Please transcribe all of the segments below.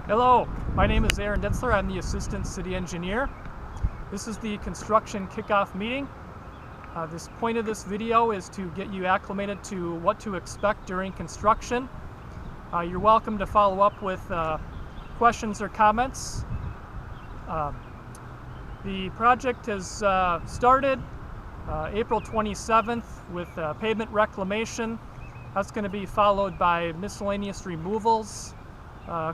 Hello, my name is Aaron Ditzler. I'm the Assistant City Engineer. This is the construction kickoff meeting. This point of this video is to get you acclimated to what to expect during construction. You're welcome to follow up with questions or comments. The project has started April 27th with pavement reclamation. That's going to be followed by miscellaneous removals,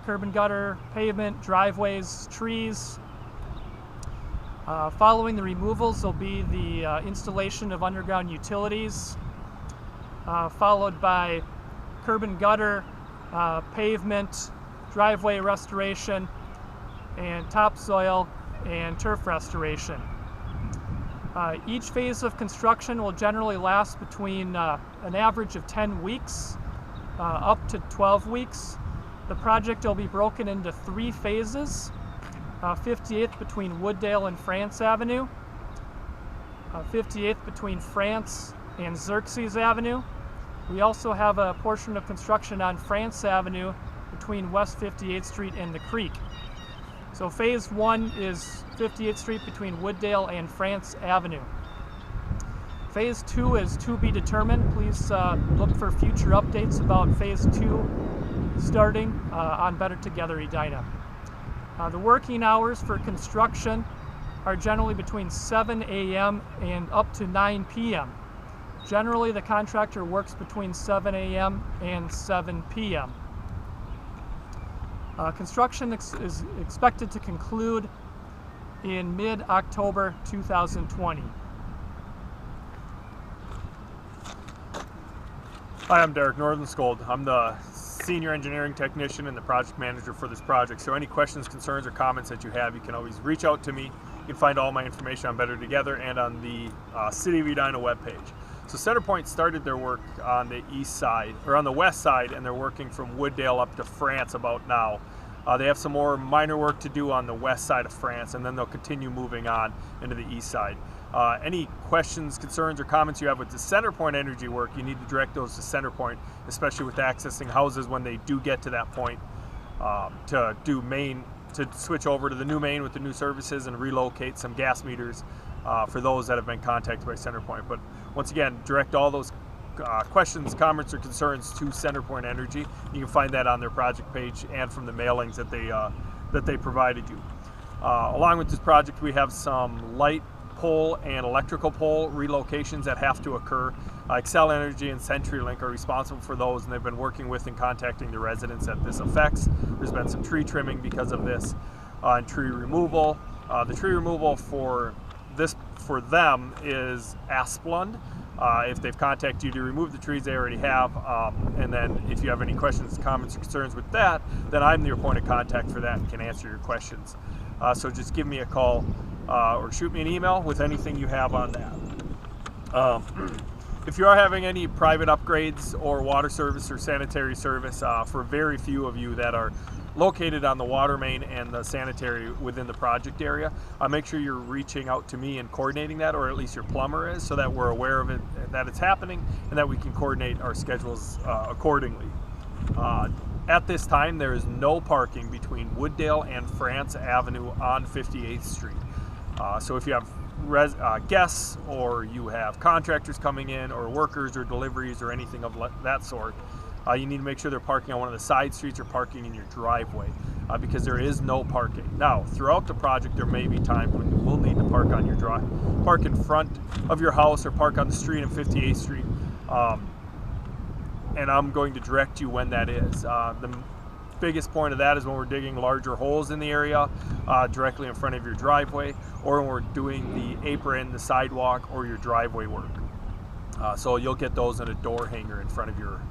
curb and gutter, pavement, driveways, trees. Following the removals will be the installation of underground utilities, followed by curb and gutter, pavement, driveway restoration, and topsoil and turf restoration. Each phase of construction will generally last between an average of 10 weeks up to 12 weeks. The project will be broken into 3 phases. 58th between Wooddale and France Avenue, 58th between France and Xerxes Avenue. We also have a portion of construction on France Avenue between West 58th Street and the Creek. So phase 1 is 58th Street between Wooddale and France Avenue. Phase 2 is to be determined. Please look for future updates about phase 2 starting on Better Together Edina. The working hours for construction are generally between 7 a.m. and up to 9 p.m. Generally, the contractor works between 7 a.m. and 7 p.m. Construction is expected to conclude in mid-October 2020. Hi, I'm Derek Northenscold. I'm the Senior Engineering Technician and the Project Manager for this project. So any questions, concerns, or comments that you have, you can always reach out to me. You can find all my information on Better Together and on the City of Edina webpage. So CenterPoint started their work on the east side, or on the west side, and they're working from Wooddale up to France about now. They have some more minor work to do on the west side of France, and then they'll continue moving on into the east side. Any questions, concerns, or comments you have with the CenterPoint energy work, you need to direct those to CenterPoint, especially with accessing houses when they do get to that point, to switch over to the new main with the new services and relocate some gas meters for those that have been contacted by CenterPoint. But once again, direct all those questions, comments, or concerns to CenterPoint Energy. You can find that on their project page and from the mailings that they provided you. Along with this project, we have some light pole and electrical pole relocations that have to occur. Excel Energy and CenturyLink are responsible for those, and they've been working with and contacting the residents that this affects. There's been some tree trimming because of this, and tree removal. The tree removal for them is Asplund. If they've contacted you to remove the trees, they already have. And then if you have any questions, comments, or concerns with that, then I'm your point of contact for that and can answer your questions. So just give me a call or shoot me an email with anything you have on that. If you are having any private upgrades or water service or sanitary service, for very few of you that are located on the water main and the sanitary within the project area, make sure you're reaching out to me and coordinating that, or at least your plumber is, so that we're aware of it, that it's happening, and that we can coordinate our schedules accordingly. At this time, there is no parking between Wooddale and France Avenue on 58th Street. So if you have guests, or you have contractors coming in, or workers, or deliveries, or anything of that sort, you need to make sure they're parking on one of the side streets or parking in your driveway, because there is no parking. Now, throughout the project, there may be times when you will need to park on your park in front of your house, or park on the street on 58th Street, and I'm going to direct you when that is. The biggest point of that is when we're digging larger holes in the area directly in front of your driveway, or when we're doing the apron, the sidewalk, or your driveway work. So you'll get those in a door hanger in front of your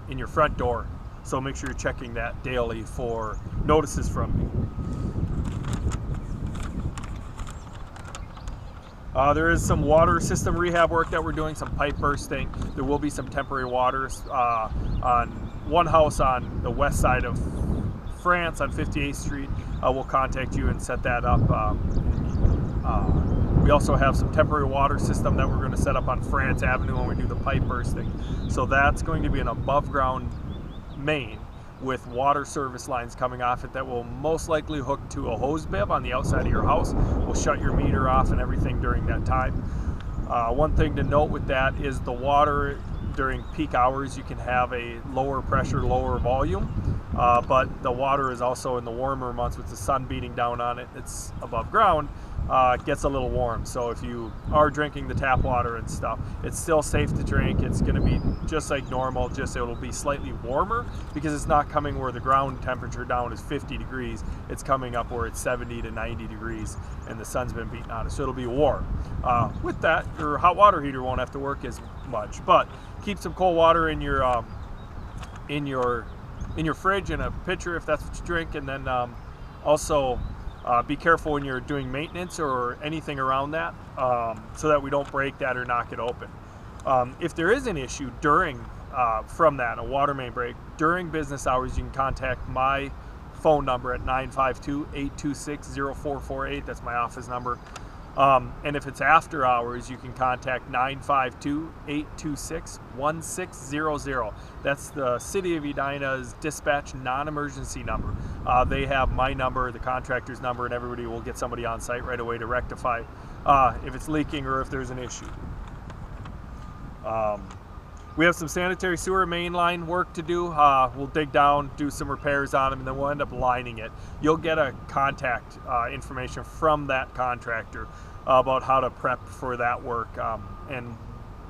in your front door. So make sure you're checking that daily for notices from me. There is some water system rehab work that we're doing, some pipe bursting. There will be some temporary waters on one house on the west side of France on 58th Street. We'll contact you and set that up. We also have some temporary water system that we're going to set up on France Avenue when we do the pipe bursting. So that's going to be an above ground main with water service lines coming off it that will most likely hook to a hose bib on the outside of your house. Will shut your meter off and everything during that time. One thing to note with that is the water during peak hours, you can have a lower pressure, lower volume, but the water is also in the warmer months with the sun beating down on it, it's above ground, gets a little warm. So if you are drinking the tap water and stuff, it's still safe to drink. It's going to be just like normal, just it'll be slightly warmer because it's not coming where the ground temperature down is 50 degrees. It's coming up where it's 70 to 90 degrees and the sun's been beating on it, so it'll be warm. With that, your hot water heater won't have to work as much, but keep some cold water in your fridge in a pitcher if that's what you drink, and then also be careful when you're doing maintenance or anything around that, so that we don't break that or knock it open. If there is an issue during from that, a water main break during business hours, you can contact my phone number at 952-826-0448. That's my office number. And if it's after hours, you can contact 952-826-1600. That's the City of Edina's dispatch non-emergency number. They have my number, the contractor's number, and everybody will get somebody on site right away to rectify if it's leaking or if there's an issue. We have some sanitary sewer main line work to do. We'll dig down, do some repairs on them, and then we'll end up lining it. You'll get a contact information from that contractor about how to prep for that work, and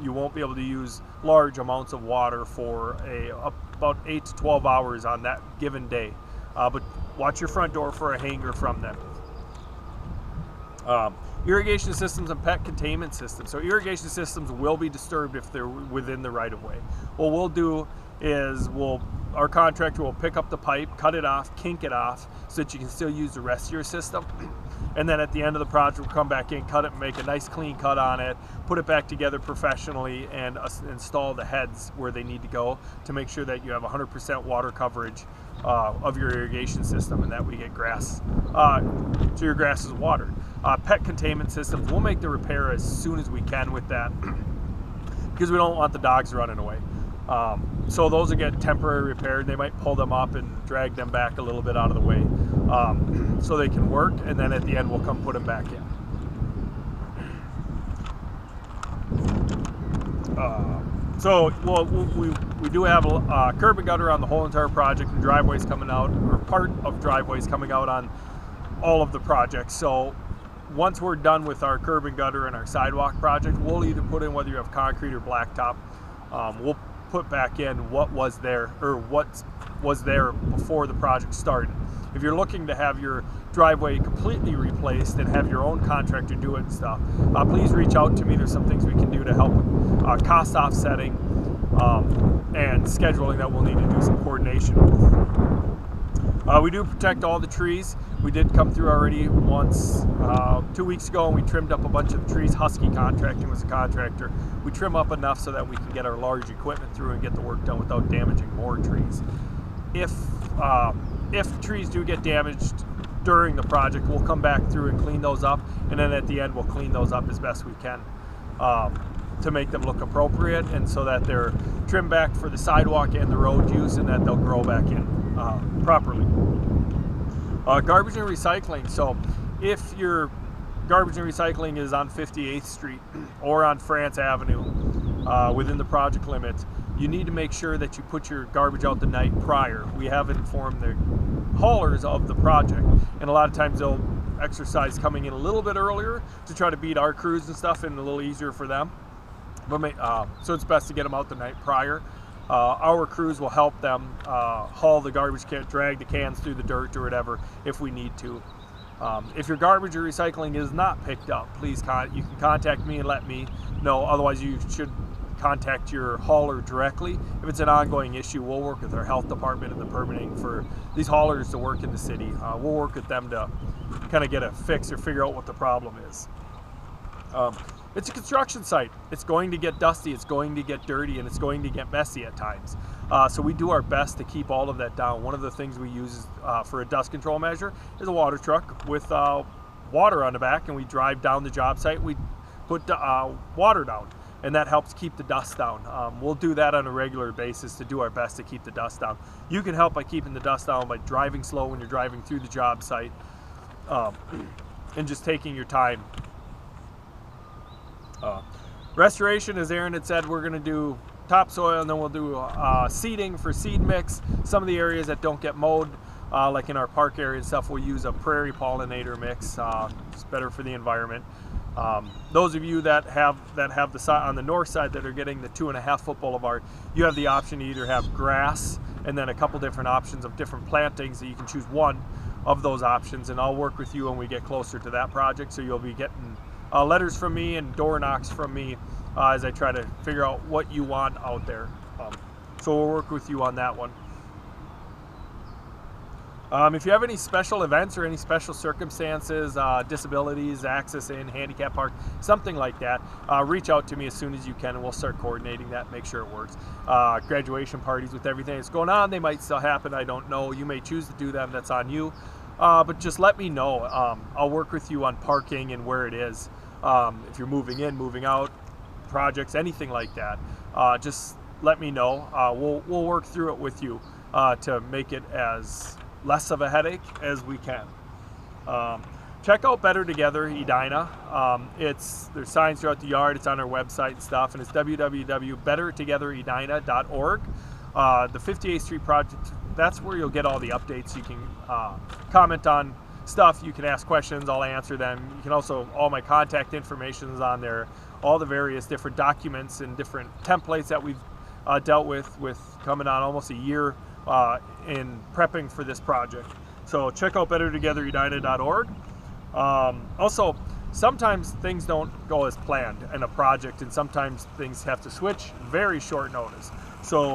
you won't be able to use large amounts of water for about 8 to 12 hours on that given day. But watch your front door for a hanger from them. Irrigation systems and pet containment systems. So irrigation systems will be disturbed if they're within the right-of-way. What we'll do is our contractor will pick up the pipe, cut it off, kink it off so that you can still use the rest of your system. And then at the end of the project, we'll come back in, cut it, make a nice clean cut on it, put it back together professionally, and install the heads where they need to go to make sure that you have 100% water coverage of your irrigation system, and that we get grass, so your grass is watered. Pet containment systems, we'll make the repair as soon as we can with that because we don't want the dogs running away. So those will get temporary repaired. They might pull them up and drag them back a little bit out of the way so they can work, and then at the end we'll come put them back in. So we do have a curb and gutter on the whole entire project, and driveways coming out, or part of driveways coming out on all of the projects. So once we're done with our curb and gutter and our sidewalk project, we'll either put in, whether you have concrete or blacktop, we'll put back in what was there before the project started. If you're looking to have your driveway completely replaced and have your own contractor do it and stuff, please reach out to me. There's some things we can do to help cost offsetting and scheduling that we'll need to do some coordination with. We do protect all the trees. We did come through already once 2 weeks ago, and we trimmed up a bunch of the trees. Husky Contracting was a contractor. We trim up enough so that we can get our large equipment through and get the work done without damaging more trees. If trees do get damaged during the project, we'll come back through and clean those up, and then at the end we'll clean those up as best we can to make them look appropriate, and so that they're trimmed back for the sidewalk and the road use, and that they'll grow back in properly. Garbage and recycling. So if your garbage and recycling is on 58th Street or on France Avenue within the project limits, you need to make sure that you put your garbage out the night prior. We have informed the haulers of the project, and a lot of times they'll exercise coming in a little bit earlier to try to beat our crews and stuff, and a little easier for them. But so it's best to get them out the night prior. Our crews will help them haul the garbage can, drag the cans through the dirt or whatever if we need to. If your garbage or recycling is not picked up, please you can contact me and let me know. Otherwise, you should contact your hauler directly. If it's an ongoing issue, we'll work with our health department and the permitting for these haulers to work in the city. We'll work with them to kind of get a fix or figure out what the problem is. It's a construction site. It's going to get dusty, it's going to get dirty, and it's going to get messy at times. So we do our best to keep all of that down. One of the things we use for a dust control measure is a water truck with water on the back, and we drive down the job site. We put water down. and that helps keep the dust down. We'll do that on a regular basis to do our best to keep the dust down. You can help by keeping the dust down by driving slow when you're driving through the job site, and just taking your time. Restoration, as Aaron had said, we're going to do topsoil, and then we'll do seeding for seed mix. Some of the areas that don't get mowed, like in our park area and stuff, we'll use a prairie pollinator mix. It's better for the environment. Those of you that have the side on the north side that are getting the 2.5 foot boulevard, you have the option to either have grass and then a couple different options of different plantings that you can choose one of those options, and I'll work with you when we get closer to that project. So you'll be getting letters from me and door knocks from me as I try to figure out what you want out there. So we'll work with you on that one. If you have any special events or any special circumstances, disabilities, access in, handicap park, something like that, reach out to me as soon as you can, and we'll start coordinating that, make sure it works. Graduation parties, with everything that's going on, they might still happen, I don't know. You may choose to do them, that's on you. But just let me know. I'll work with you on parking and where it is. If you're moving in, moving out, projects, anything like that, just let me know. We'll work through it with you to make it as less of a headache as we can. Check out Better Together Edina. There's signs throughout the yard. It's on our website and stuff, and it's www.bettertogetheredina.org. The 58th Street project, that's where you'll get all the updates. You can comment on stuff, you can ask questions, I'll answer them. You can also, all my contact information is on there, all the various different documents and different templates that we've dealt with coming on almost a year in prepping for this project. So check out bettertogetheredina.org. Also, sometimes things don't go as planned in a project, and sometimes things have to switch very short notice. So